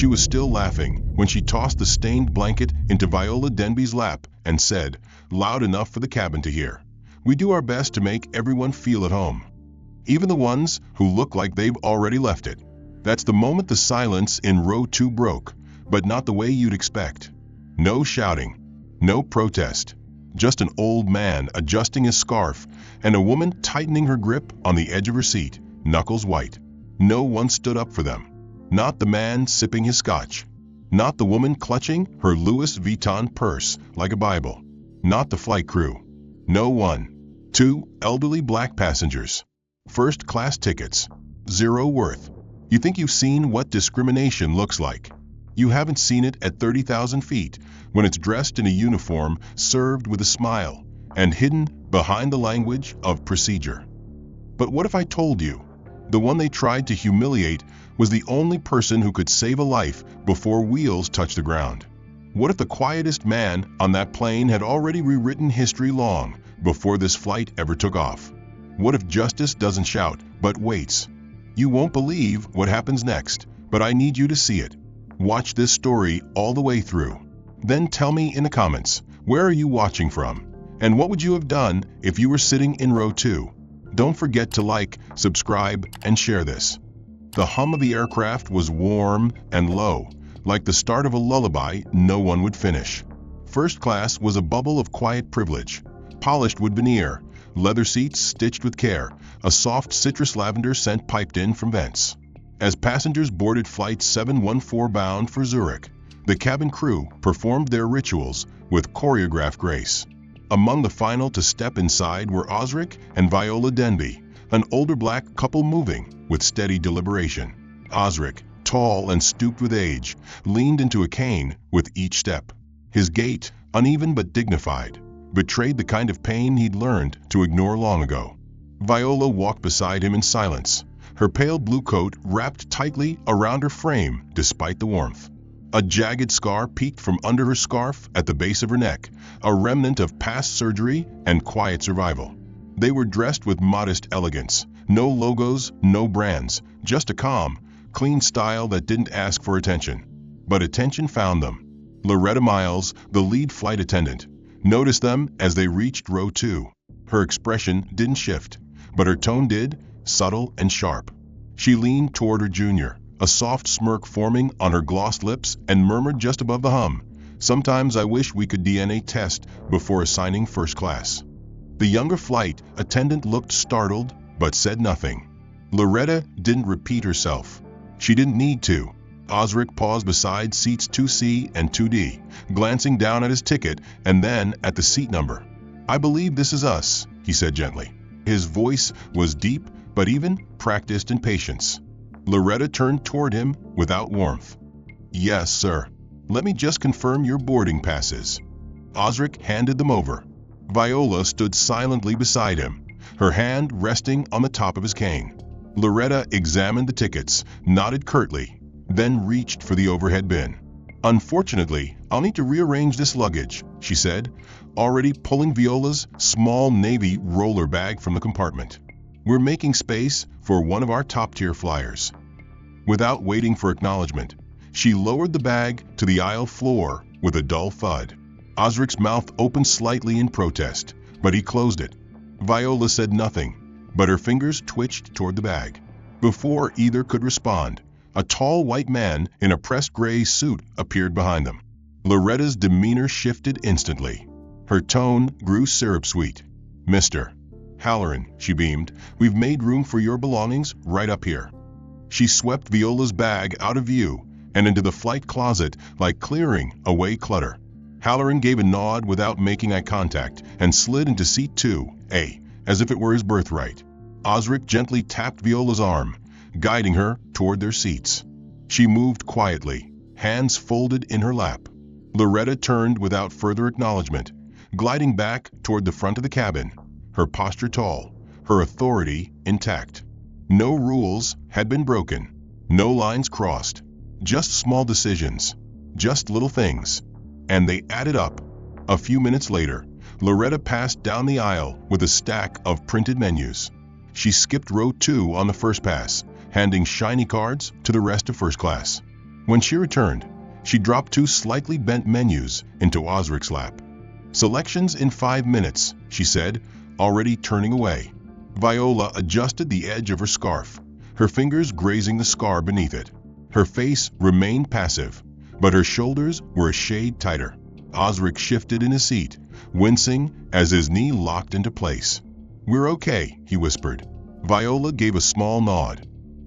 She was still laughing when she tossed the stained blanket into Viola Denby's lap and said, loud enough for the cabin to hear, "We do our best to make everyone feel at home. Even the ones who look like they've already left it." That's the moment the silence in row 2 broke, but not the way you'd expect. No shouting, no protest, just an old man adjusting his scarf and a woman tightening her grip on the edge of her seat, knuckles white. No one stood up for them. Not the man sipping his scotch. Not the woman clutching her Louis Vuitton purse like a Bible. Not the flight crew. No one. 2 elderly black passengers. First-class tickets. 0 worth. You think you've seen what discrimination looks like. You haven't seen it at 30,000 feet, when it's dressed in a uniform, served with a smile, and hidden behind the language of procedure. But what if I told you? The one they tried to humiliate was the only person who could save a life before wheels touched the ground. What if the quietest man on that plane had already rewritten history long before this flight ever took off? What if justice doesn't shout, but waits? You won't believe what happens next, but I need you to see it. Watch this story all the way through. Then tell me in the comments, where are you watching from? And what would you have done if you were sitting in row 2? Don't forget to like, subscribe, and share this. The hum of the aircraft was warm and low, like the start of a lullaby no one would finish. First class was a bubble of quiet privilege. Polished wood veneer, leather seats stitched with care, a soft citrus lavender scent piped in from vents. As passengers boarded Flight 714 bound for Zurich, the cabin crew performed their rituals with choreographed grace. Among the final to step inside were Osric and Viola Denby, an older black couple moving with steady deliberation. Osric, tall and stooped with age, leaned into a cane with each step. His gait, uneven but dignified, betrayed the kind of pain he'd learned to ignore long ago. Viola walked beside him in silence, her pale blue coat wrapped tightly around her frame despite the warmth. A jagged scar peeked from under her scarf at the base of her neck, a remnant of past surgery and quiet survival. They were dressed with modest elegance, no logos, no brands, just a calm, clean style that didn't ask for attention. But attention found them. Loretta Miles, the lead flight attendant, noticed them as they reached row 2. Her expression didn't shift, but her tone did, subtle and sharp. She leaned toward her junior, a soft smirk forming on her glossed lips, and murmured just above the hum, "Sometimes I wish we could DNA test before assigning first class." The younger flight attendant looked startled, but said nothing. Loretta didn't repeat herself. She didn't need to. Osric paused beside seats 2C and 2D, glancing down at his ticket and then at the seat number. "I believe this is us," he said gently. His voice was deep, but even practiced in patience. Loretta turned toward him without warmth. "Yes, sir. Let me just confirm your boarding passes." Osric handed them over. Viola stood silently beside him, her hand resting on the top of his cane. Loretta examined the tickets, nodded curtly, then reached for the overhead bin. "Unfortunately, I'll need to rearrange this luggage," she said, already pulling Viola's small navy roller bag from the compartment. "We're making space for one of our top-tier flyers." Without waiting for acknowledgement, she lowered the bag to the aisle floor with a dull thud. Osric's mouth opened slightly in protest, but he closed it. Viola said nothing, but her fingers twitched toward the bag. Before either could respond, a tall white man in a pressed gray suit appeared behind them. Loretta's demeanor shifted instantly. Her tone grew syrup-sweet. "Mr. Halloran," she beamed, "we've made room for your belongings right up here." She swept Viola's bag out of view and into the flight closet like clearing away clutter. Halloran gave a nod without making eye contact and slid into seat 2A, as if it were his birthright. Osric gently tapped Viola's arm, guiding her toward their seats. She moved quietly, hands folded in her lap. Loretta turned without further acknowledgement, gliding back toward the front of the cabin, her posture tall, her authority intact. No rules had been broken, no lines crossed, just small decisions, just little things, and they added up. A few minutes later, Loretta passed down the aisle with a stack of printed menus. She skipped row 2 on the first pass, handing shiny cards to the rest of first class. When she returned, she dropped 2 slightly bent menus into Osric's lap. "Selections in 5 minutes," she said, already turning away. Viola adjusted the edge of her scarf, her fingers grazing the scar beneath it. Her face remained passive, but her shoulders were a shade tighter. Osric shifted in his seat, wincing as his knee locked into place. "We're okay," he whispered. Viola gave a small nod.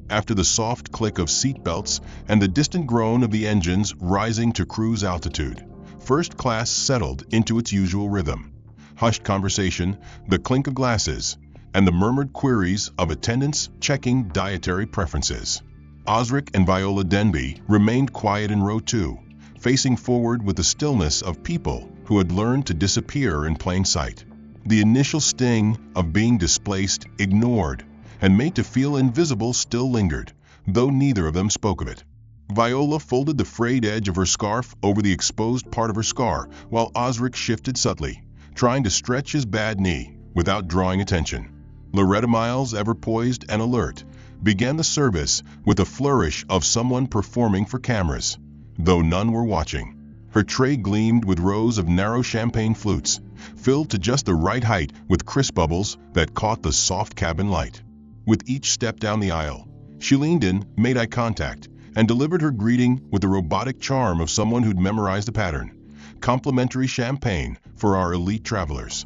After the soft click of seatbelts and the distant groan of the engines rising to cruise altitude, first class settled into its usual rhythm. Hushed conversation, the clink of glasses, and the murmured queries of attendants checking dietary preferences. Osric and Viola Denby remained quiet in row 2, facing forward with the stillness of people who had learned to disappear in plain sight. The initial sting of being displaced, ignored, and made to feel invisible still lingered, though neither of them spoke of it. Viola folded the frayed edge of her scarf over the exposed part of her scar, while Osric shifted subtly, trying to stretch his bad knee without drawing attention. Loretta Miles, ever poised and alert, began the service with a flourish of someone performing for cameras, though none were watching. Her tray gleamed with rows of narrow champagne flutes, filled to just the right height with crisp bubbles that caught the soft cabin light. With each step down the aisle, she leaned in, made eye contact, and delivered her greeting with the robotic charm of someone who'd memorized the pattern. "Complimentary champagne for our elite travelers."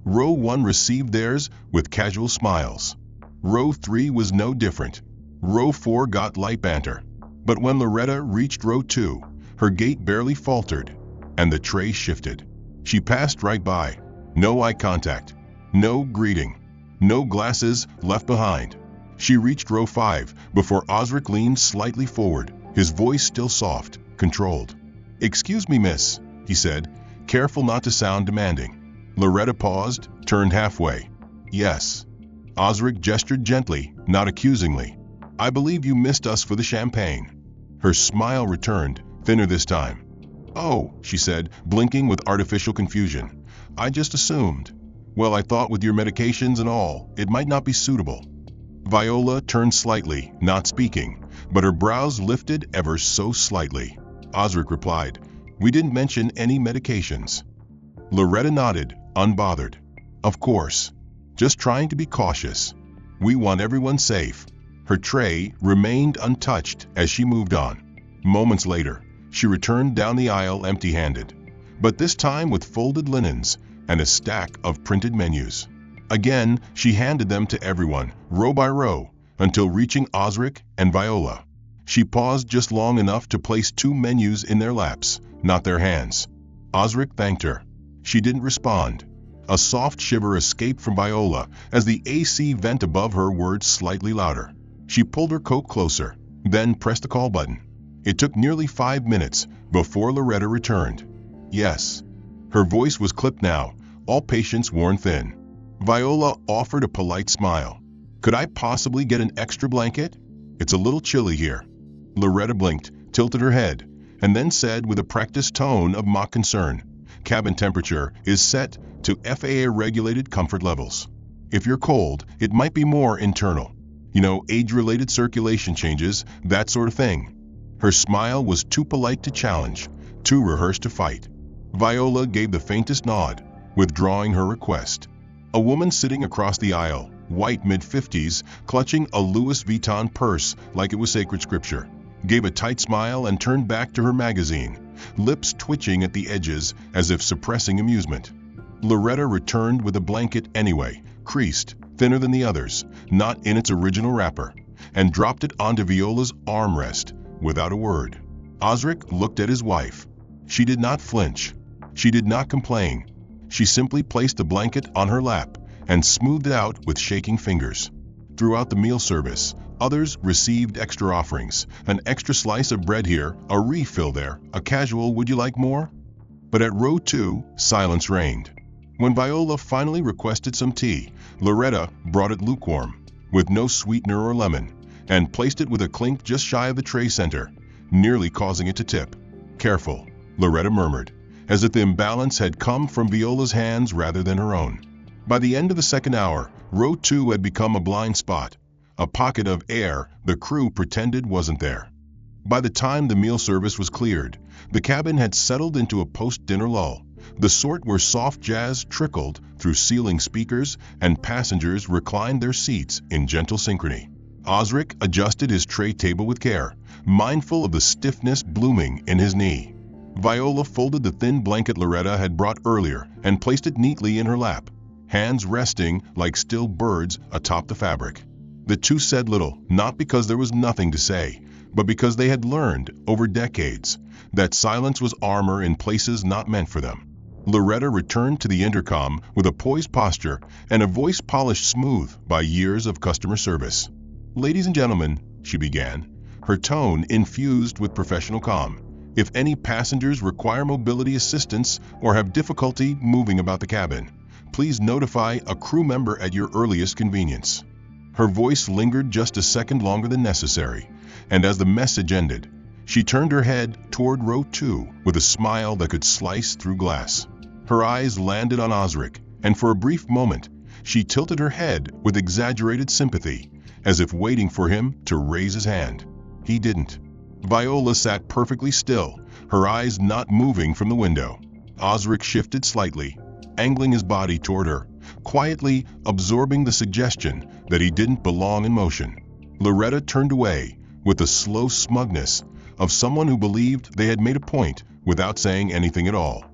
Row 1 received theirs with casual smiles. Row 3 was no different. Row 4 got light banter. But when Loretta reached row 2, her gait barely faltered, and the tray shifted. She passed right by. No eye contact. No greeting. No glasses left behind. She reached row 5 before Osric leaned slightly forward, his voice still soft, controlled. "Excuse me, miss," he said, careful not to sound demanding. Loretta paused, turned halfway. "Yes." Osric gestured gently, not accusingly. "I believe you missed us for the champagne." Her smile returned, thinner this time. "Oh," she said, blinking with artificial confusion. "I just assumed. Well, I thought with your medications and all, it might not be suitable." Viola turned slightly, not speaking, but her brows lifted ever so slightly. Osric replied, "We didn't mention any medications." Loretta nodded, unbothered. "Of course. Just trying to be cautious. We want everyone safe." Her tray remained untouched as she moved on. Moments later, she returned down the aisle empty-handed, but this time with folded linens and a stack of printed menus. Again, she handed them to everyone, row by row, until reaching Osric and Viola. She paused just long enough to place 2 menus in their laps, not their hands. Osric thanked her. She didn't respond. A soft shiver escaped from Viola as the AC vent above her whirred slightly louder. She pulled her coat closer, then pressed the call button. It took nearly 5 minutes before Loretta returned. "Yes." Her voice was clipped now, all patience worn thin. Viola offered a polite smile. "Could I possibly get an extra blanket? It's a little chilly here." Loretta blinked, tilted her head, and then said with a practiced tone of mock concern, "Cabin temperature is set to FAA-regulated comfort levels. If you're cold, it might be more internal. You know, age-related circulation changes, that sort of thing." Her smile was too polite to challenge, too rehearsed to fight. Viola gave the faintest nod, withdrawing her request. A woman sitting across the aisle, white mid-50s, clutching a Louis Vuitton purse like it was sacred scripture, gave a tight smile and turned back to her magazine, lips twitching at the edges as if suppressing amusement. Loretta returned with a blanket anyway, creased, thinner than the others, not in its original wrapper, and dropped it onto Viola's armrest without a word. Osric looked at his wife. She did not flinch. She did not complain. She simply placed the blanket on her lap and smoothed it out with shaking fingers. Throughout the meal service, others received extra offerings, an extra slice of bread here, a refill there, a casual "would you like more?" But at row 2, silence reigned. When Viola finally requested some tea, Loretta brought it lukewarm, with no sweetener or lemon, and placed it with a clink just shy of the tray center, nearly causing it to tip. "Careful," Loretta murmured, as if the imbalance had come from Viola's hands rather than her own. By the end of the second hour, row 2 had become a blind spot, a pocket of air the crew pretended wasn't there. By the time the meal service was cleared, the cabin had settled into a post-dinner lull, the sort where soft jazz trickled through ceiling speakers and passengers reclined their seats in gentle synchrony. Osric adjusted his tray table with care, mindful of the stiffness blooming in his knee. Viola folded the thin blanket Loretta had brought earlier and placed it neatly in her lap, hands resting like still birds atop the fabric. The two said little, not because there was nothing to say, but because they had learned, over decades, that silence was armor in places not meant for them. Loretta returned to the intercom with a poised posture and a voice polished smooth by years of customer service. "Ladies and gentlemen," she began, her tone infused with professional calm, "if any passengers require mobility assistance or have difficulty moving about the cabin, please notify a crew member at your earliest convenience." Her voice lingered just a second longer than necessary, and as the message ended, she turned her head toward row 2 with a smile that could slice through glass. Her eyes landed on Osric, and for a brief moment, she tilted her head with exaggerated sympathy, as if waiting for him to raise his hand. He didn't. Viola sat perfectly still, her eyes not moving from the window. Osric shifted slightly, angling his body toward her, quietly absorbing the suggestion that he didn't belong in motion. Loretta turned away with the slow smugness of someone who believed they had made a point without saying anything at all.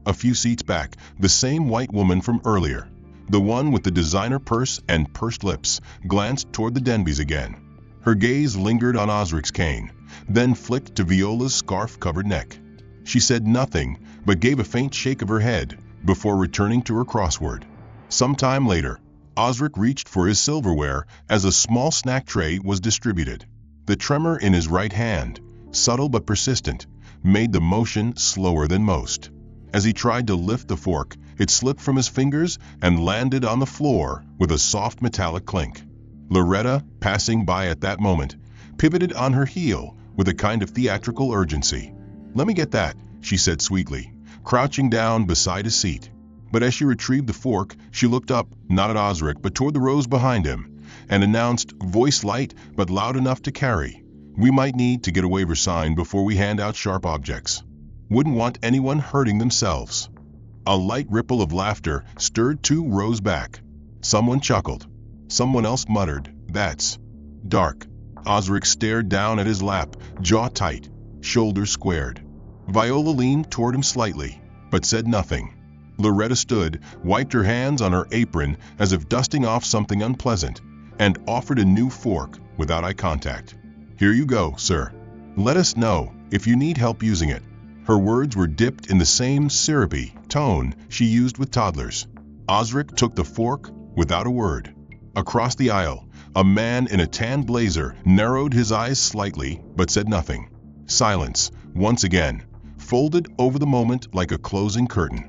A few seats back, the same white woman from earlier, the one with the designer purse and pursed lips, glanced toward the Denbys again. Her gaze lingered on Osric's cane, then flicked to Viola's scarf-covered neck. She said nothing, but gave a faint shake of her head before returning to her crossword. Some time later, Osric reached for his silverware as a small snack tray was distributed. The tremor in his right hand, subtle but persistent, made the motion slower than most. As he tried to lift the fork, it slipped from his fingers and landed on the floor with a soft metallic clink. Loretta, passing by at that moment, pivoted on her heel with a kind of theatrical urgency. "Let me get that," she said sweetly, crouching down beside his seat. But as she retrieved the fork, she looked up, not at Osric, but toward the rows behind him, and announced, voice light but loud enough to carry, "We might need to get a waiver signed before we hand out sharp objects. Wouldn't want anyone hurting themselves." A light ripple of laughter stirred 2 rows back. Someone chuckled. Someone else muttered, "That's dark." Osric stared down at his lap, jaw tight, shoulders squared. Viola leaned toward him slightly, but said nothing. Loretta stood, wiped her hands on her apron as if dusting off something unpleasant, and offered a new fork without eye contact. "Here you go, sir. Let us know if you need help using it." Her words were dipped in the same syrupy tone she used with toddlers. Osric took the fork without a word. Across the aisle, a man in a tan blazer narrowed his eyes slightly but said nothing. Silence, once again, folded over the moment like a closing curtain.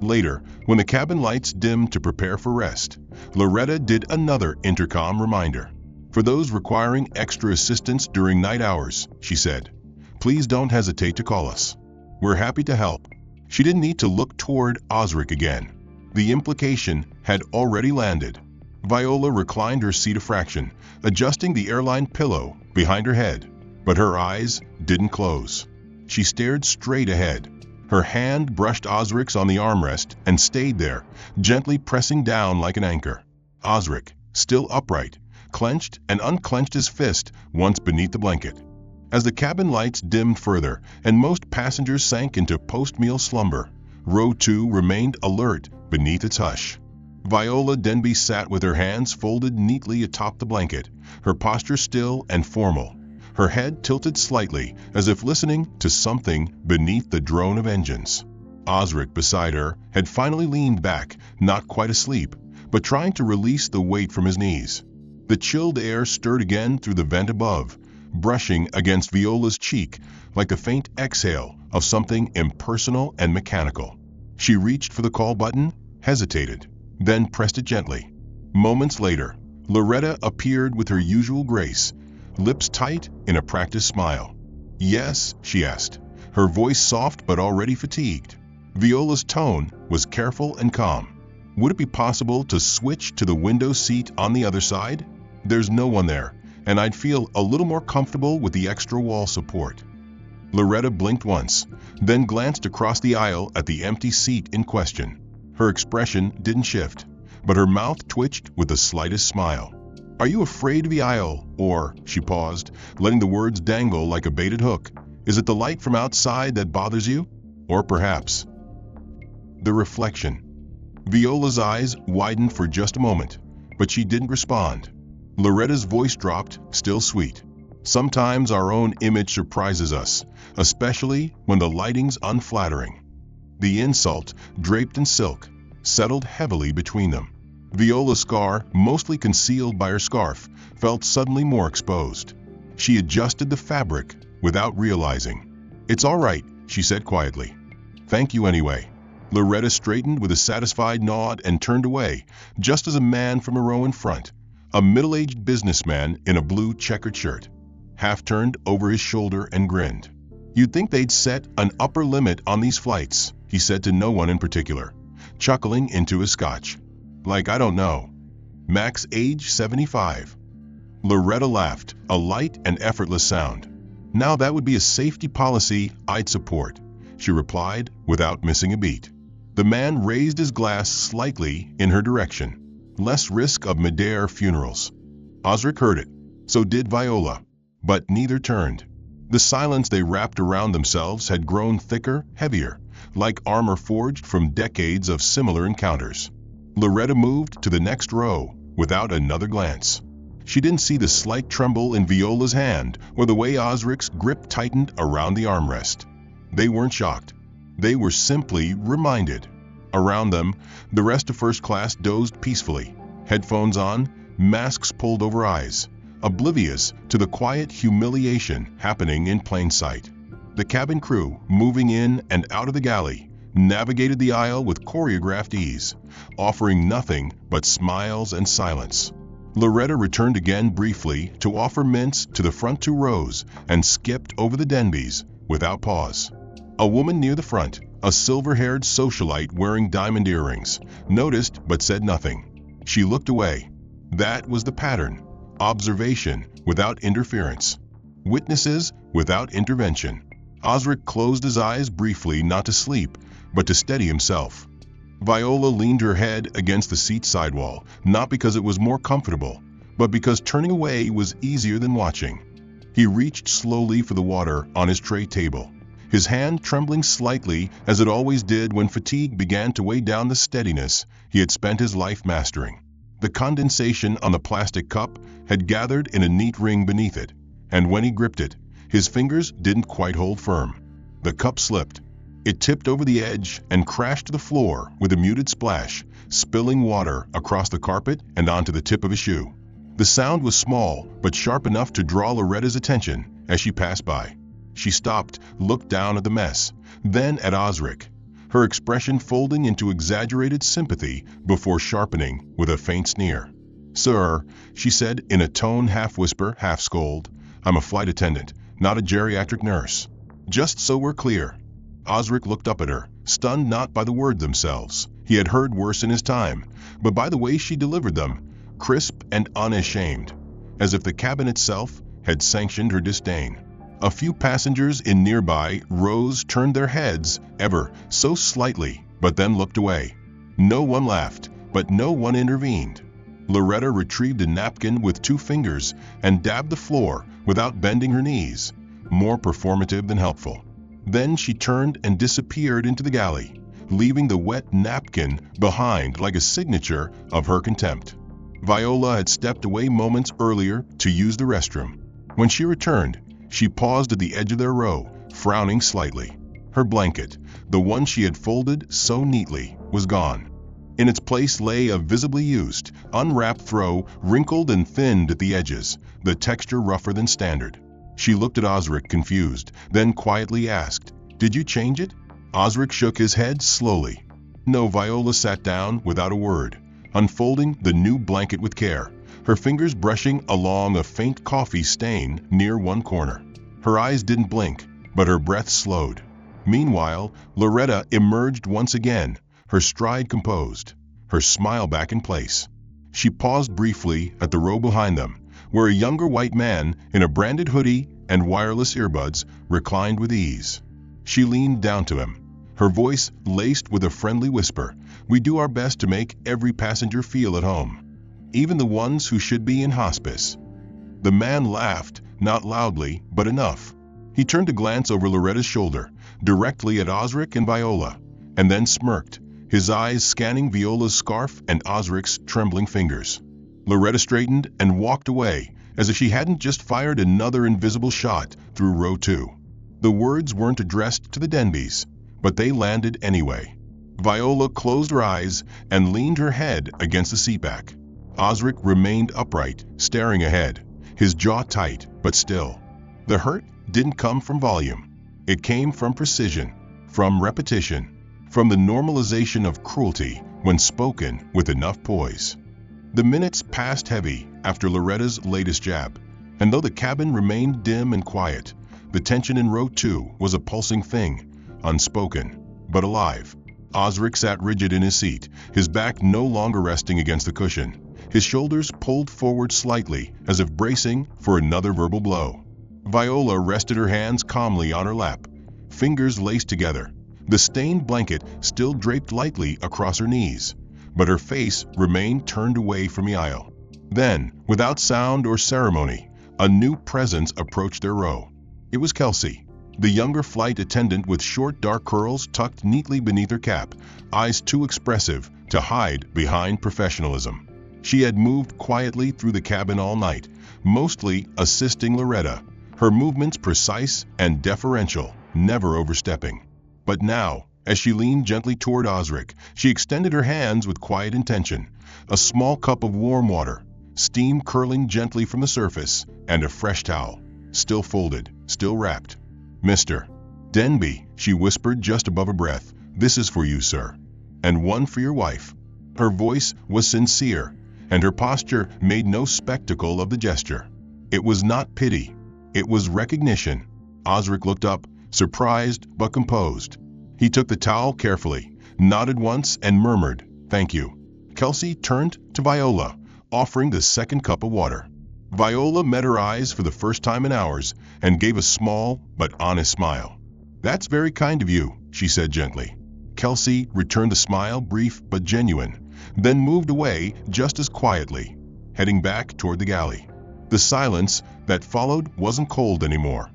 Later, when the cabin lights dimmed to prepare for rest, Loretta did another intercom reminder. "For those requiring extra assistance during night hours," she said, "please don't hesitate to call us. We're happy to help." She didn't need to look toward Osric again. The implication had already landed. Viola reclined her seat a fraction, adjusting the airline pillow behind her head, but her eyes didn't close. She stared straight ahead. Her hand brushed Osric's on the armrest and stayed there, gently pressing down like an anchor. Osric, still upright, clenched and unclenched his fist once beneath the blanket. As the cabin lights dimmed further and most passengers sank into post-meal slumber, row 2 remained alert beneath its hush. Viola Denby sat with her hands folded neatly atop the blanket, her posture still and formal, her head tilted slightly as if listening to something beneath the drone of engines. Osric, beside her, had finally leaned back, not quite asleep, but trying to release the weight from his knees. The chilled air stirred again through the vent above, brushing against Viola's cheek like the faint exhale of something impersonal and mechanical. She reached for the call button, hesitated, then pressed it gently. Moments later, Loretta appeared with her usual grace, lips tight in a practiced smile. "Yes?" she asked, her voice soft but already fatigued. Viola's tone was careful and calm. "Would it be possible to switch to the window seat on the other side? There's no one there, and I'd feel a little more comfortable with the extra wall support." Loretta blinked once, then glanced across the aisle at the empty seat in question. Her expression didn't shift, but her mouth twitched with the slightest smile. "Are you afraid of the aisle, or," she paused, letting the words dangle like a baited hook, "is it the light from outside that bothers you? Or perhaps—" The reflection. Viola's eyes widened for just a moment, but she didn't respond. Loretta's voice dropped, still sweet. "Sometimes our own image surprises us, especially when the lighting's unflattering." The insult, draped in silk, settled heavily between them. Viola's scar, mostly concealed by her scarf, felt suddenly more exposed. She adjusted the fabric without realizing. "It's all right," she said quietly. "Thank you anyway." Loretta straightened with a satisfied nod and turned away, just as a man from a row in front, a middle-aged businessman in a blue checkered shirt, half-turned over his shoulder and grinned. "You'd think they'd set an upper limit on these flights," he said to no one in particular, chuckling into his scotch. "Like, I don't know. Max age 75. Loretta laughed, a light and effortless sound. "Now that would be a safety policy I'd support," she replied without missing a beat. The man raised his glass slightly in her direction. "Less risk of mid-air funerals." Osric heard it. So did Viola. But neither turned. The silence they wrapped around themselves had grown thicker, heavier, like armor forged from decades of similar encounters. Loretta moved to the next row without another glance. She didn't see the slight tremble in Viola's hand or the way Osric's grip tightened around the armrest. They weren't shocked. They were simply reminded. Around them, the rest of first class dozed peacefully, headphones on, masks pulled over eyes, oblivious to the quiet humiliation happening in plain sight. The cabin crew, moving in and out of the galley, navigated the aisle with choreographed ease, offering nothing but smiles and silence. Loretta returned again briefly to offer mints to the front two rows and skipped over the Denbys without pause. A woman near the front, a silver-haired socialite wearing diamond earrings, noticed but said nothing. She looked away. That was the pattern. Observation without interference. Witnesses without intervention. Osric closed his eyes briefly, not to sleep, but to steady himself. Viola leaned her head against the seat sidewall, not because it was more comfortable, but because turning away was easier than watching. He reached slowly for the water on his tray table, his hand trembling slightly as it always did when fatigue began to weigh down the steadiness he had spent his life mastering. The condensation on the plastic cup had gathered in a neat ring beneath it, and when he gripped it, his fingers didn't quite hold firm. The cup slipped. It tipped over the edge and crashed to the floor with a muted splash, spilling water across the carpet and onto the tip of a shoe. The sound was small, but sharp enough to draw Loretta's attention as she passed by. She stopped, looked down at the mess, then at Osric, her expression folding into exaggerated sympathy before sharpening with a faint sneer. "Sir," she said in a tone half-whisper, half-scold, "I'm a flight attendant, not a geriatric nurse. Just so we're clear." Osric looked up at her, stunned not by the words themselves. He had heard worse in his time, but by the way she delivered them, crisp and unashamed, as if the cabin itself had sanctioned her disdain. A few passengers in nearby rows turned their heads ever so slightly, but then looked away. No one laughed, but no one intervened. Loretta retrieved a napkin with 2 fingers and dabbed the floor without bending her knees, more performative than helpful. Then she turned and disappeared into the galley, leaving the wet napkin behind like a signature of her contempt. Viola had stepped away moments earlier to use the restroom. When she returned, she paused at the edge of their row, frowning slightly. Her blanket, the one she had folded so neatly, was gone. In its place lay a visibly used, unwrapped throw, wrinkled and thinned at the edges, the texture rougher than standard. She looked at Osric, confused, then quietly asked, "Did you change it?" Osric shook his head slowly. No. Viola sat down without a word, unfolding the new blanket with care, her fingers brushing along a faint coffee stain near one corner. Her eyes didn't blink, but her breath slowed. Meanwhile, Loretta emerged once again, her stride composed, her smile back in place. She paused briefly at the row behind them, where a younger white man in a branded hoodie and wireless earbuds reclined with ease. She leaned down to him, her voice laced with a friendly whisper. "We do our best to make every passenger feel at home, even the ones who should be in hospice." The man laughed, not loudly, but enough. He turned to glance over Loretta's shoulder, directly at Osric and Viola, and then smirked, his eyes scanning Viola's scarf and Osric's trembling fingers. Loretta straightened and walked away, as if she hadn't just fired another invisible shot through row 2. The words weren't addressed to the Denbys, but they landed anyway. Viola closed her eyes and leaned her head against the seatback. Osric remained upright, staring ahead, his jaw tight, but still. The hurt didn't come from volume. It came from precision, from repetition, from the normalization of cruelty when spoken with enough poise. The minutes passed heavy after Loretta's latest jab, and though the cabin remained dim and quiet, the tension in row 2 was a pulsing thing, unspoken, but alive. Osric sat rigid in his seat, his back no longer resting against the cushion, his shoulders pulled forward slightly as if bracing for another verbal blow. Viola rested her hands calmly on her lap, fingers laced together, the stained blanket still draped lightly across her knees, but her face remained turned away from the aisle. Then, without sound or ceremony, a new presence approached their row. It was Kelsey, the younger flight attendant with short dark curls tucked neatly beneath her cap, eyes too expressive to hide behind professionalism. She had moved quietly through the cabin all night, mostly assisting Loretta, her movements precise and deferential, never overstepping. But now, as she leaned gently toward Osric, she extended her hands with quiet intention, a small cup of warm water, steam curling gently from the surface, and a fresh towel, still folded, still wrapped. "Mr. Denby," she whispered just above her breath, "this is for you, sir. And one for your wife." Her voice was sincere, and her posture made no spectacle of the gesture. It was not pity. It was recognition. Osric looked up, surprised but composed. He took the towel carefully, nodded once, and murmured, "Thank you." Kelsey turned to Viola, offering the second cup of water. Viola met her eyes for the first time in hours and gave a small but honest smile. "That's very kind of you," she said gently. Kelsey returned the smile, brief but genuine, then moved away just as quietly, heading back toward the galley. The silence that followed wasn't cold anymore.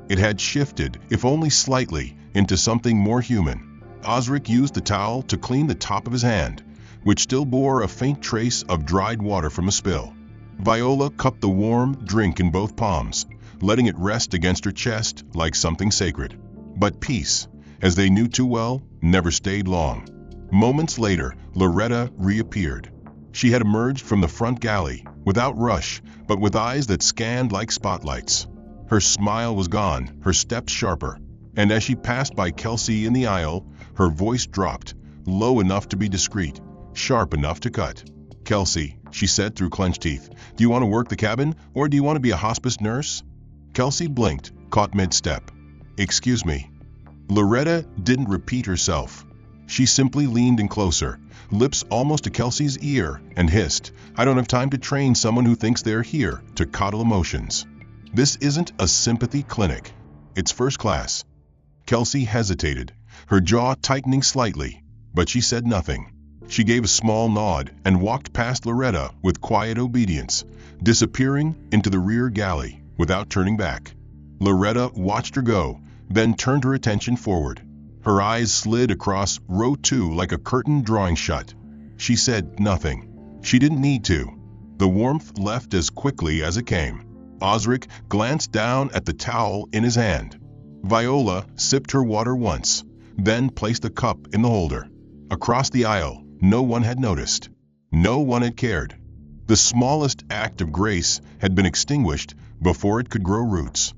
It had shifted, if only slightly, into something more human. Osric used the towel to clean the top of his hand, which still bore a faint trace of dried water from a spill. Viola cupped the warm drink in both palms, letting it rest against her chest like something sacred. But peace, as they knew too well, never stayed long. Moments later, Loretta reappeared. She had emerged from the front galley, without rush, but with eyes that scanned like spotlights. Her smile was gone, her steps sharper, and as she passed by Kelsey in the aisle, her voice dropped, low enough to be discreet, sharp enough to cut. "Kelsey," she said through clenched teeth, "do you want to work the cabin, or do you want to be a hospice nurse?" Kelsey blinked, caught mid-step. "Excuse me." Loretta didn't repeat herself. She simply leaned in closer, lips almost to Kelsey's ear, and hissed, "I don't have time to train someone who thinks they're here to coddle emotions. This isn't a sympathy clinic. It's first class." Kelsey hesitated, her jaw tightening slightly, but she said nothing. She gave a small nod and walked past Loretta with quiet obedience, disappearing into the rear galley without turning back. Loretta watched her go, then turned her attention forward. Her eyes slid across row 2 like a curtain drawing shut. She said nothing. She didn't need to. The warmth left as quickly as it came. Osric glanced down at the towel in his hand. Viola sipped her water once, then placed the cup in the holder. Across the aisle, no one had noticed. No one had cared. The smallest act of grace had been extinguished before it could grow roots.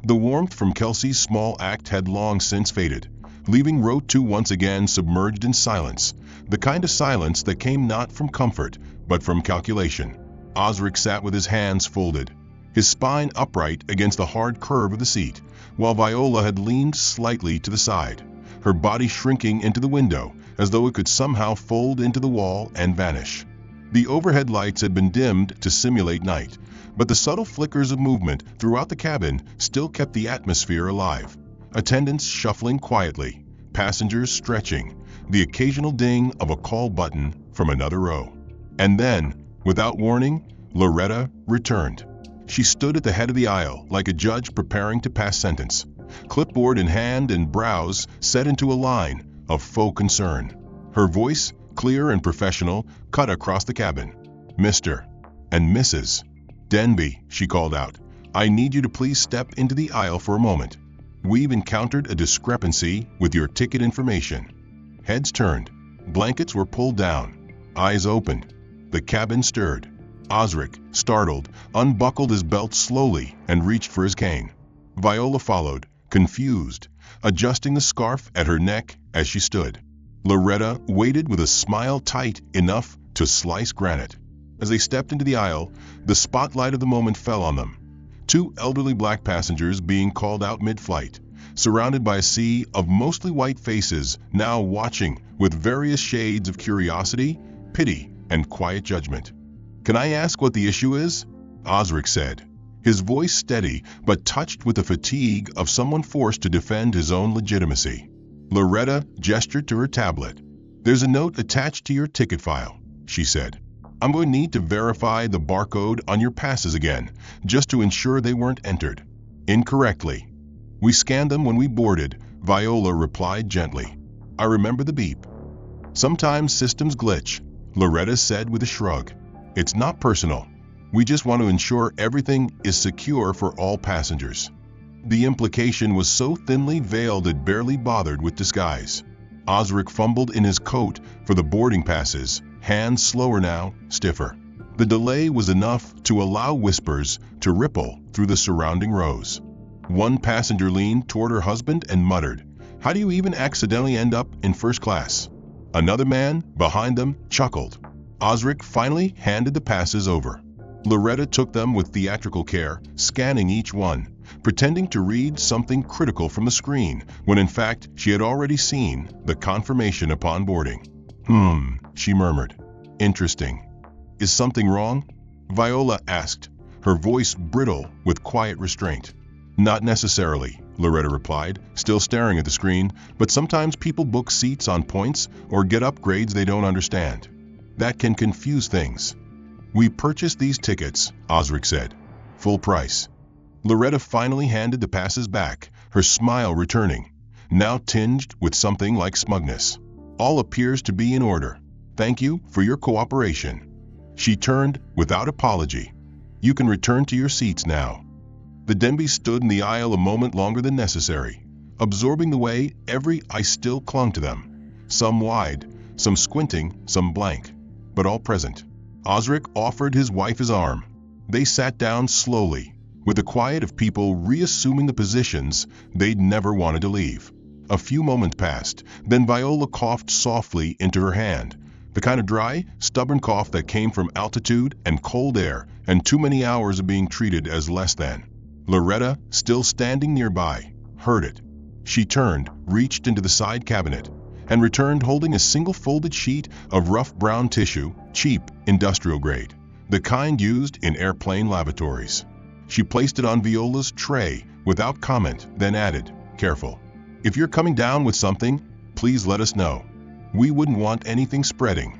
The warmth from Kelsey's small act had long since faded, leaving row 2 once again submerged in silence, the kind of silence that came not from comfort, but from calculation. Osric sat with his hands folded, his spine upright against the hard curve of the seat, while Viola had leaned slightly to the side, her body shrinking into the window as though it could somehow fold into the wall and vanish. The overhead lights had been dimmed to simulate night, but the subtle flickers of movement throughout the cabin still kept the atmosphere alive. Attendants shuffling quietly, passengers stretching, the occasional ding of a call button from another row. And then, without warning, Loretta returned. She stood at the head of the aisle like a judge preparing to pass sentence, clipboard in hand and brows set into a line of faux concern. Her voice, clear and professional, cut across the cabin. "Mr. and Mrs. Denby," she called out, "I need you to please step into the aisle for a moment. We've encountered a discrepancy with your ticket information." Heads turned, blankets were pulled down, eyes opened. The cabin stirred. Osric, startled, unbuckled his belt slowly and reached for his cane. Viola followed, confused, adjusting the scarf at her neck as she stood. Loretta waited with a smile tight enough to slice granite. As they stepped into the aisle, the spotlight of the moment fell on them. Two elderly black passengers being called out mid-flight, surrounded by a sea of mostly white faces now watching with various shades of curiosity, pity, and quiet judgment. "Can I ask what the issue is?" Osric said, his voice steady but touched with the fatigue of someone forced to defend his own legitimacy. Loretta gestured to her tablet. "There's a note attached to your ticket file," she said. "I'm going to need to verify the barcode on your passes again, just to ensure they weren't entered incorrectly." "We scanned them when we boarded," Viola replied gently. "I remember the beep." "Sometimes systems glitch," Loretta said with a shrug. "It's not personal. We just want to ensure everything is secure for all passengers." The implication was so thinly veiled it barely bothered with disguise. Osric fumbled in his coat for the boarding passes, hands slower now, stiffer. The delay was enough to allow whispers to ripple through the surrounding rows. One passenger leaned toward her husband and muttered, "How do you even accidentally end up in first class?" Another man, behind them, chuckled. Osric finally handed the passes over. Loretta took them with theatrical care, scanning each one, pretending to read something critical from the screen, when in fact she had already seen the confirmation upon boarding. She murmured. "Interesting. Is something wrong?" Viola asked, her voice brittle with quiet restraint. "Not necessarily," Loretta replied, still staring at the screen, "but sometimes people book seats on points or get upgrades they don't understand. That can confuse things." "We purchased these tickets," Osric said. "Full price." Loretta finally handed the passes back, her smile returning, now tinged with something like smugness. "All appears to be in order. Thank you for your cooperation." She turned without apology. "You can return to your seats now." The Denbys stood in the aisle a moment longer than necessary, absorbing the way every eye still clung to them. Some wide, some squinting, some blank, but all present. Osric offered his wife his arm. They sat down slowly, with the quiet of people reassuming the positions they'd never wanted to leave. A few moments passed, then Viola coughed softly into her hand, the kind of dry, stubborn cough that came from altitude and cold air and too many hours of being treated as less than. Loretta, still standing nearby, heard it. She turned, reached into the side cabinet, and returned holding a single folded sheet of rough brown tissue, cheap, industrial grade, the kind used in airplane lavatories. She placed it on Viola's tray without comment, then added, "Careful. If you're coming down with something, please let us know. We wouldn't want anything spreading."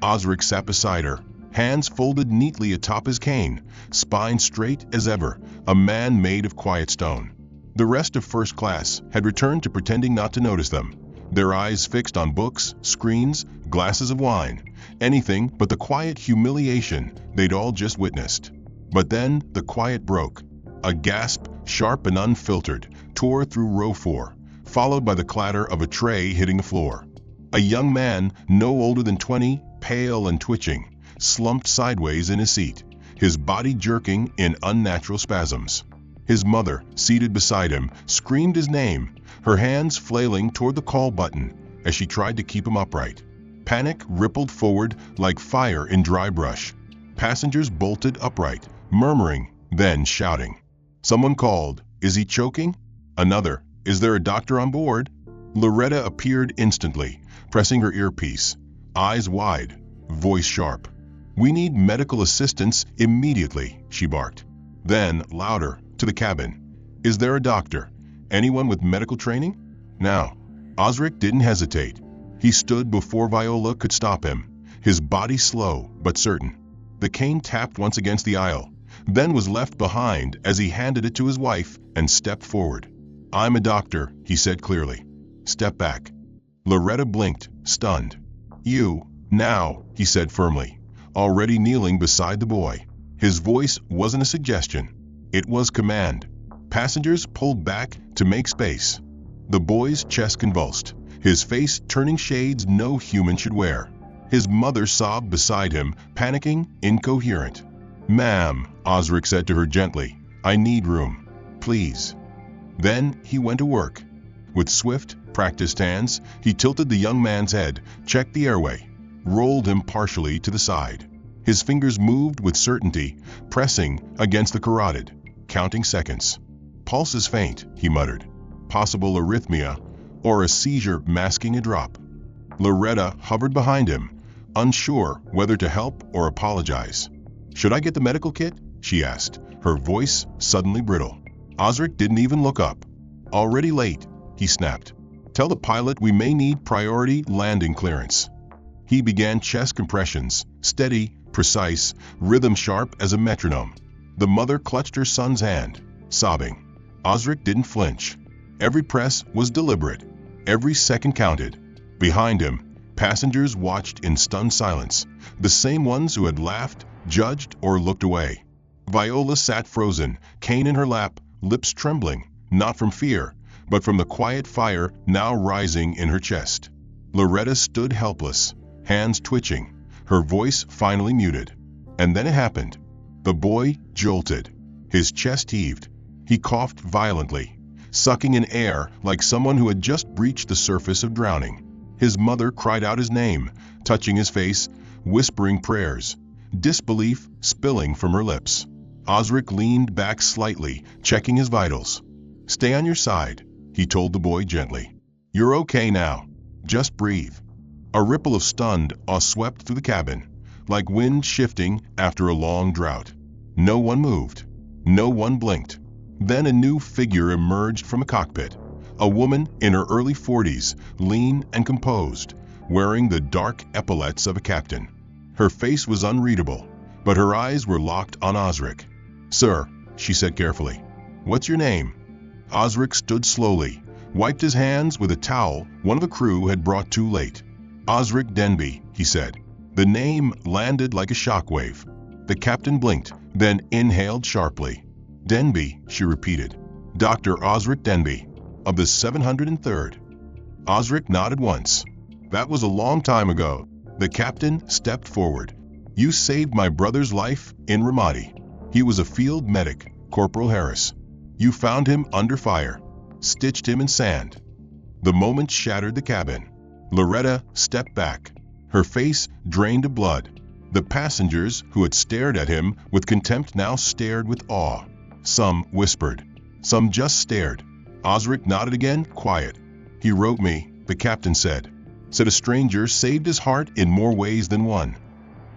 Osric sat beside her, hands folded neatly atop his cane, spine straight as ever, a man made of quiet stone. The rest of first class had returned to pretending not to notice them, their eyes fixed on books, screens, glasses of wine, anything but the quiet humiliation they'd all just witnessed. But then the quiet broke. A gasp, sharp and unfiltered, tore through row 4, followed by the clatter of a tray hitting the floor. A young man, no older than 20, pale and twitching, slumped sideways in his seat, his body jerking in unnatural spasms. His mother, seated beside him, screamed his name, her hands flailing toward the call button as she tried to keep him upright. Panic rippled forward like fire in dry brush. Passengers bolted upright, murmuring, then shouting. Someone called, "Is he choking?" Another, "Is there a doctor on board?" Loretta appeared instantly, pressing her earpiece, eyes wide, voice sharp. "We need medical assistance immediately," she barked. Then, louder, to the cabin. "Is there a doctor? Anyone with medical training?" Now, Osric didn't hesitate. He stood before Viola could stop him, his body slow but certain. The cane tapped once against the aisle, then was left behind as he handed it to his wife and stepped forward. "I'm a doctor," he said clearly. "Step back." Loretta blinked, stunned. "You, now," he said firmly, already kneeling beside the boy. His voice wasn't a suggestion. It was command. Passengers pulled back to make space. The boy's chest convulsed, his face turning shades no human should wear. His mother sobbed beside him, panicking, incoherent. "Ma'am," Osric said to her gently, "I need room. Please." Then he went to work. With swift, practiced hands, he tilted the young man's head, checked the airway, rolled him partially to the side. His fingers moved with certainty, pressing against the carotid, counting seconds. "Pulse is faint," he muttered. "Possible arrhythmia, or a seizure masking a drop." Loretta hovered behind him, unsure whether to help or apologize. "Should I get the medical kit?" she asked, her voice suddenly brittle. Osric didn't even look up. "Already late," he snapped. "Tell the pilot we may need priority landing clearance." He began chest compressions, steady, precise, rhythm sharp as a metronome. The mother clutched her son's hand, sobbing. Osric didn't flinch. Every press was deliberate. Every second counted. Behind him, passengers watched in stunned silence, the same ones who had laughed, judged, or looked away. Viola sat frozen, cane in her lap, lips trembling, not from fear, but from the quiet fire now rising in her chest. Loretta stood helpless, hands twitching, her voice finally muted. And then it happened. The boy jolted. His chest heaved. He coughed violently, sucking in air like someone who had just breached the surface of drowning. His mother cried out his name, touching his face, whispering prayers, disbelief spilling from her lips. Osric leaned back slightly, checking his vitals. "Stay on your side," he told the boy gently. "You're okay now. Just breathe." A ripple of stunned awe swept through the cabin, like wind shifting after a long drought. No one moved. No one blinked. Then a new figure emerged from a cockpit. A woman in her early 40s, lean and composed, wearing the dark epaulets of a captain. Her face was unreadable, but her eyes were locked on Osric. "Sir," she said carefully, "what's your name?" Osric stood slowly, wiped his hands with a towel one of the crew had brought too late. "Osric Denby," he said. The name landed like a shockwave. The captain blinked, then inhaled sharply. "Denby," she repeated. "Dr. Osric Denby, of the 703rd. Osric nodded once. "That was a long time ago." The captain stepped forward. "You saved my brother's life in Ramadi. He was a field medic, Corporal Harris. You found him under fire, stitched him in sand." The moment shattered the cabin. Loretta stepped back, her face drained of blood. The passengers who had stared at him with contempt now stared with awe. Some whispered. Some just stared. Osric nodded again, quiet. "He wrote me," the captain said. Said a stranger saved his heart in more ways than one.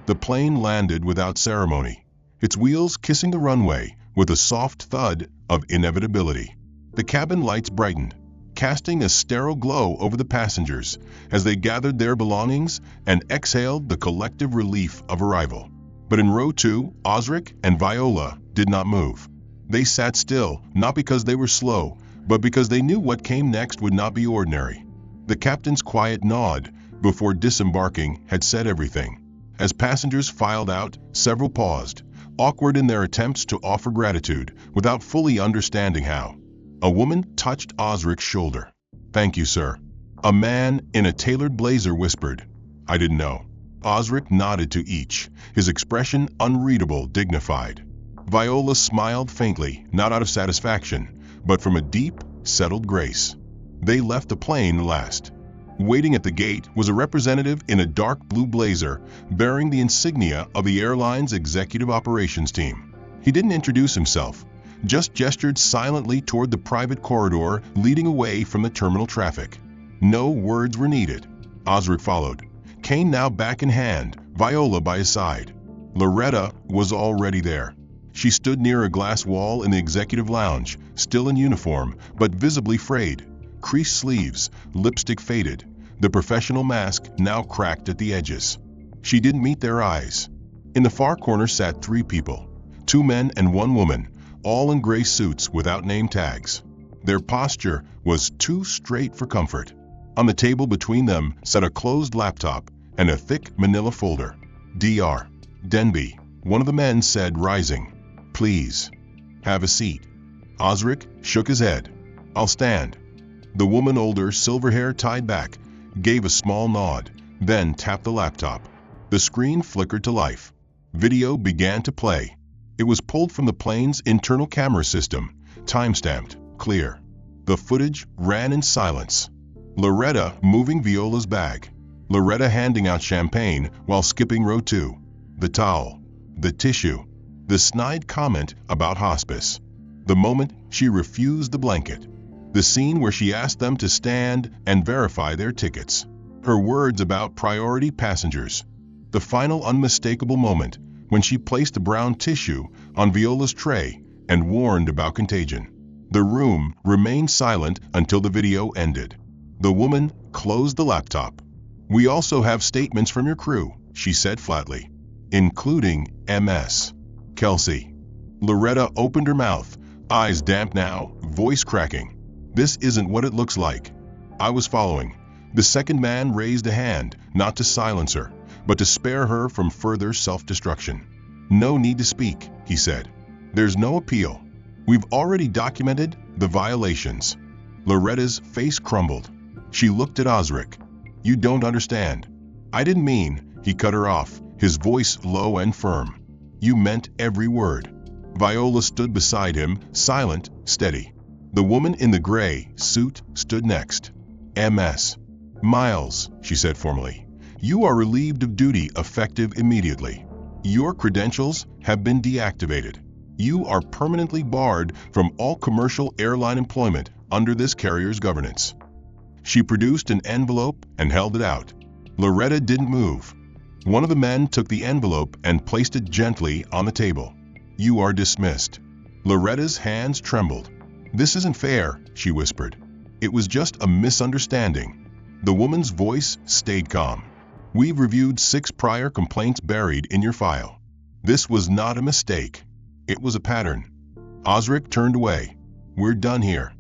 The plane landed without ceremony, its wheels kissing the runway with a soft thud of inevitability. The cabin lights brightened, casting a sterile glow over the passengers as they gathered their belongings and exhaled the collective relief of arrival. But in row 2, Osric and Viola did not move. They sat still, not because they were slow, but because they knew what came next would not be ordinary. The captain's quiet nod before disembarking had said everything. As passengers filed out, several paused, awkward in their attempts to offer gratitude without fully understanding how. A woman touched Osric's shoulder. "Thank you, sir." A man in a tailored blazer whispered, "I didn't know." Osric nodded to each, his expression unreadable, dignified. Viola smiled faintly, not out of satisfaction, but from a deep, settled grace. They left the plane last. Waiting at the gate was a representative in a dark blue blazer, bearing the insignia of the airline's executive operations team. He didn't introduce himself, just gestured silently toward the private corridor leading away from the terminal traffic. No words were needed. Osric followed, cane now back in hand, Viola by his side. Loretta was already there. She stood near a glass wall in the executive lounge, still in uniform, but visibly frayed. Creased sleeves, lipstick faded, the professional mask now cracked at the edges. She didn't meet their eyes. In the far corner sat 3 people, 2 men and 1 woman, all in gray suits without name tags. Their posture was too straight for comfort. On the table between them sat a closed laptop and a thick manila folder. Dr. Denby, one of the men said, rising. Please. Have a seat. Osric shook his head. I'll stand. The woman, older, silver hair tied back, gave a small nod, then tapped the laptop. The screen flickered to life. Video began to play. It was pulled from the plane's internal camera system, time-stamped, clear. The footage ran in silence. Loretta moving Viola's bag. Loretta handing out champagne while skipping row 2. The towel. The tissue. The snide comment about hospice. The moment she refused the blanket. The scene where she asked them to stand and verify their tickets. Her words about priority passengers. The final unmistakable moment when she placed a brown tissue on Viola's tray and warned about contagion. The room remained silent until the video ended. The woman closed the laptop. We also have statements from your crew, she said flatly, including Ms. Kelsey. Loretta opened her mouth, eyes damp now, voice cracking. This isn't what it looks like. I was following. The second man raised a hand, not to silence her, but to spare her from further self-destruction. No need to speak, he said. There's no appeal. We've already documented the violations. Loretta's face crumbled. She looked at Osric. You don't understand. I didn't mean, he cut her off, his voice low and firm. You meant every word. Viola stood beside him, silent, steady. The woman in the gray suit stood next. Ms. Miles, she said formally. You are relieved of duty effective immediately. Your credentials have been deactivated. You are permanently barred from all commercial airline employment under this carrier's governance. She produced an envelope and held it out. Loretta didn't move. One of the men took the envelope and placed it gently on the table. You are dismissed. Loretta's hands trembled. This isn't fair, she whispered. It was just a misunderstanding. The woman's voice stayed calm. We've reviewed 6 prior complaints buried in your file. This was not a mistake. It was a pattern. Osric turned away. We're done here.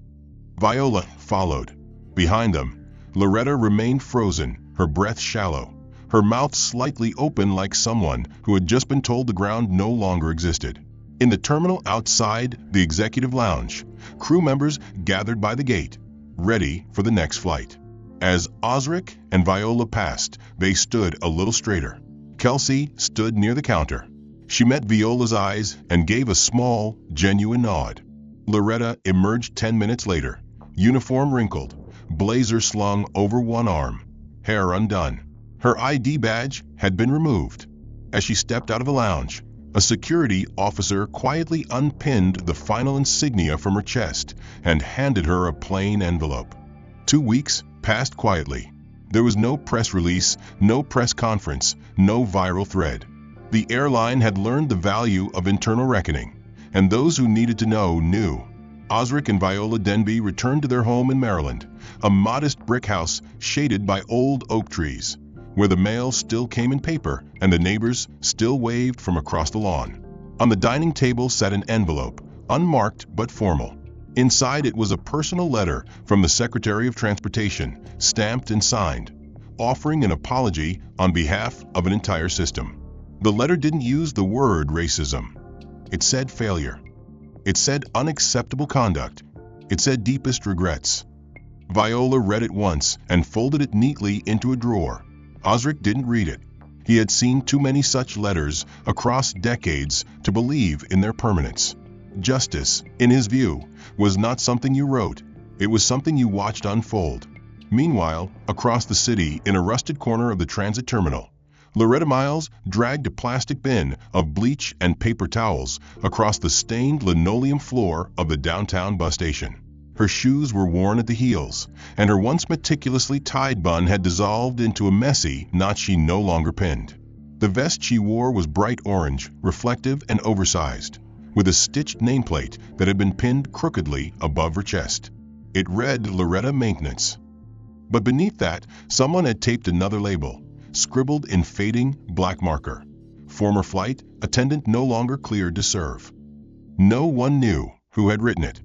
Viola followed. Behind them, Loretta remained frozen, her breath shallow, her mouth slightly open like someone who had just been told the ground no longer existed. In the terminal outside the executive lounge, crew members gathered by the gate, ready for the next flight. As Osric and Viola passed, they stood a little straighter. Kelsey stood near the counter. She met Viola's eyes and gave a small, genuine nod. Loretta emerged 10 minutes later, uniform wrinkled, blazer slung over one arm, hair undone. Her ID badge had been removed. As she stepped out of the lounge, a security officer quietly unpinned the final insignia from her chest and handed her a plain envelope. 2 weeks passed quietly. There was no press release, no press conference, no viral thread. The airline had learned the value of internal reckoning, and those who needed to know knew. Osric and Viola Denby returned to their home in Maryland, a modest brick house shaded by old oak trees, where the mail still came in paper and the neighbors still waved from across the lawn. On the dining table sat an envelope, unmarked but formal. Inside it was a personal letter from the Secretary of Transportation, stamped and signed, offering an apology on behalf of an entire system. The letter didn't use the word racism. It said failure. It said unacceptable conduct. It said deepest regrets. Viola read it once and folded it neatly into a drawer. Osric didn't read it. He had seen too many such letters across decades to believe in their permanence. Justice, in his view, was not something you wrote. It was something you watched unfold. Meanwhile, across the city, in a rusted corner of the transit terminal, Loretta Miles dragged a plastic bin of bleach and paper towels across the stained linoleum floor of the downtown bus station. Her shoes were worn at the heels, and her once meticulously tied bun had dissolved into a messy knot she no longer pinned. The vest she wore was bright orange, reflective and oversized, with a stitched nameplate that had been pinned crookedly above her chest. It read Loretta Maintenance. But beneath that, someone had taped another label, scribbled in fading black marker. Former flight attendant no longer cleared to serve. No one knew who had written it.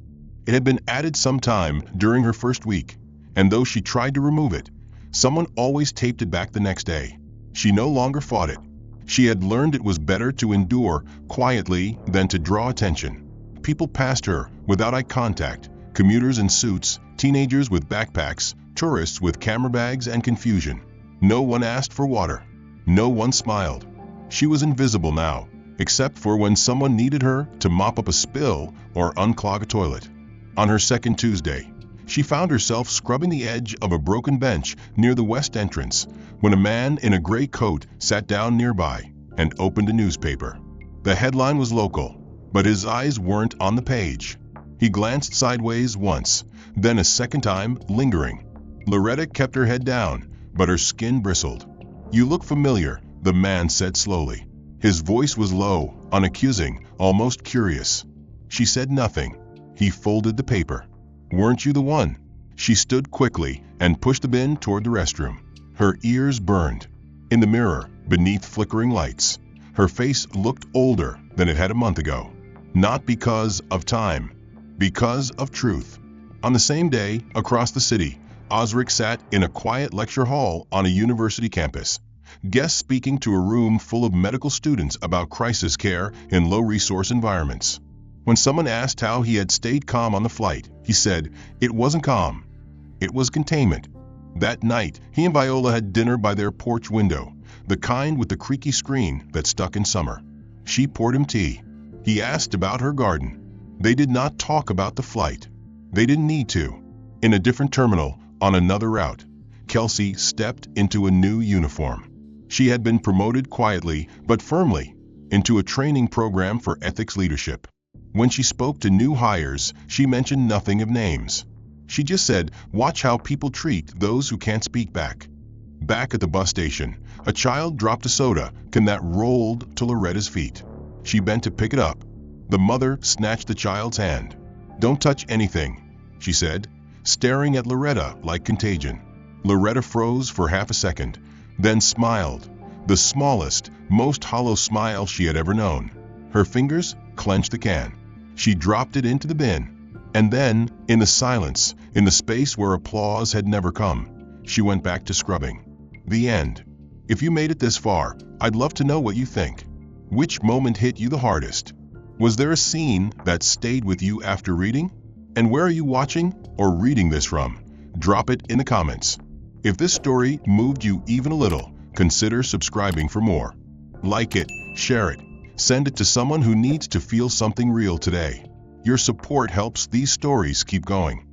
It had been added sometime during her first week, and though she tried to remove it, someone always taped it back the next day. She no longer fought it. She had learned it was better to endure quietly than to draw attention. People passed her without eye contact, commuters in suits, teenagers with backpacks, tourists with camera bags and confusion. No one asked for water. No one smiled. She was invisible now, except for when someone needed her to mop up a spill or unclog a toilet. On her second Tuesday, she found herself scrubbing the edge of a broken bench near the west entrance when a man in a gray coat sat down nearby and opened a newspaper. The headline was local, but his eyes weren't on the page. He glanced sideways once, then a second time, lingering. Loretta kept her head down, but her skin bristled. "You look familiar," the man said slowly. His voice was low, unaccusing, almost curious. She said nothing. He folded the paper. "Weren't you the one?" She stood quickly and pushed the bin toward the restroom. Her ears burned. In the mirror, beneath flickering lights, her face looked older than it had a month ago. Not because of time, because of truth. On the same day, across the city, Osric sat in a quiet lecture hall on a university campus. Guests speaking to a room full of medical students about crisis care in low-resource environments. When someone asked how he had stayed calm on the flight, he said, "It wasn't calm. It was containment." That night, he and Viola had dinner by their porch window, the kind with the creaky screen that stuck in summer. She poured him tea. He asked about her garden. They did not talk about the flight. They didn't need to. In a different terminal, on another route, Kelsey stepped into a new uniform. She had been promoted quietly but firmly into a training program for ethics leadership. When she spoke to new hires, she mentioned nothing of names. She just said, "Watch how people treat those who can't speak back." Back at the bus station, a child dropped a soda can that rolled to Loretta's feet. She bent to pick it up. The mother snatched the child's hand. "Don't touch anything," she said, staring at Loretta like contagion. Loretta froze for half a second, then smiled, the smallest, most hollow smile she had ever known. Her fingers clenched the can. She dropped it into the bin. And then, in the silence, in the space where applause had never come, she went back to scrubbing. The end. If you made it this far, I'd love to know what you think. Which moment hit you the hardest? Was there a scene that stayed with you after reading? And where are you watching or reading this from? Drop it in the comments. If this story moved you even a little, consider subscribing for more. Like it, share it, send it to someone who needs to feel something real today. Your support helps these stories keep going.